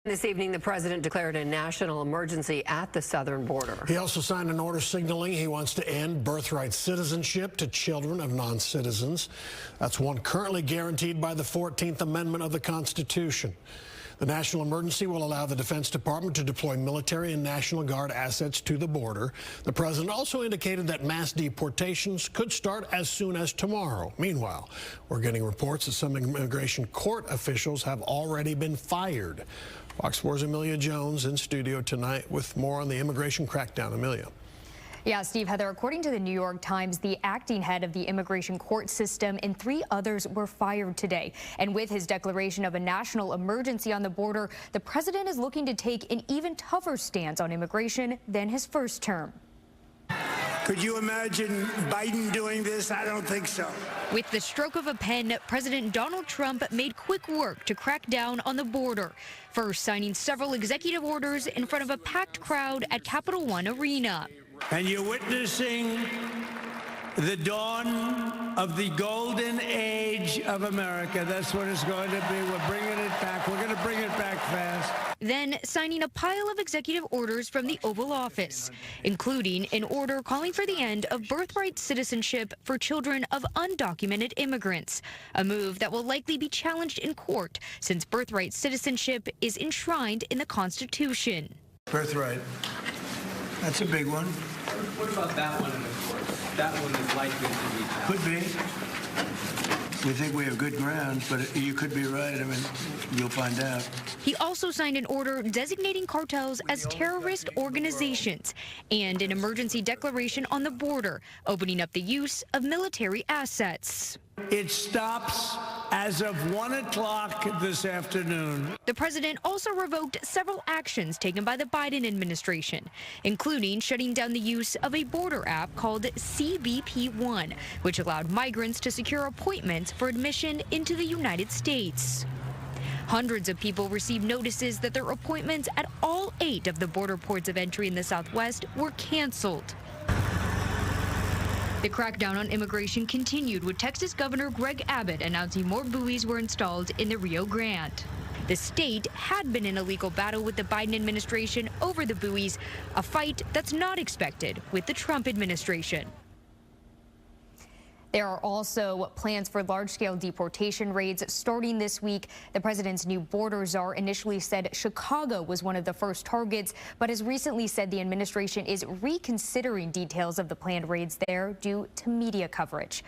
This evening, the president declared a national emergency at the southern border. He also signed an order signaling he wants to end birthright citizenship to children of non-citizens. That's one currently guaranteed by the 14th Amendment of the Constitution. The national emergency will allow the Defense Department to deploy military and National Guard assets to the border. The president also indicated that mass deportations could start as soon as tomorrow. Meanwhile, we're getting reports that some immigration court officials have already been fired. Fox 4's Amelia Jones in studio tonight with more on the immigration crackdown. Amelia. Yeah, Steve, Heather, according to the New York Times, the acting head of the immigration court system and 3 others were fired today. And with his declaration of a national emergency on the border, the president is looking to take an even tougher stance on immigration than his first term. Could you imagine Biden doing this? I don't think so. With the stroke of a pen, President Donald Trump made quick work to crack down on the border, first signing several executive orders in front of a packed crowd at Capital One Arena. And you're witnessing the dawn of the golden age of America. That's what it's going to be. We're bringing it back. We're going to bring it back fast. Then signing a pile of executive orders from the Oval Office, including an order calling for the end of birthright citizenship for children of undocumented immigrants, a move that will likely be challenged in court since birthright citizenship is enshrined in the Constitution. Birthright. That's a big one. What about that one in the court? That one is likely to be challenged. Could be. We think we have good grounds, but you could be right. I mean, you'll find out. He also signed an order designating cartels as terrorist organizations and an emergency declaration on the border, opening up the use of military assets. It stops as of 1 o'clock this afternoon. The president also revoked several actions taken by the Biden administration, including shutting down the use of a border app called CBP-1, which allowed migrants to secure appointments for admission into the United States. Hundreds of people received notices that their appointments at all 8 of the border ports of entry in the Southwest were canceled. The crackdown on immigration continued with Texas Governor Greg Abbott announcing more buoys were installed in the Rio Grande. The state had been in a legal battle with the Biden administration over the buoys, a fight that's not expected with the Trump administration. There are also plans for large-scale deportation raids starting this week. The president's new border czar initially said Chicago was one of the first targets, but has recently said the administration is reconsidering details of the planned raids there due to media coverage.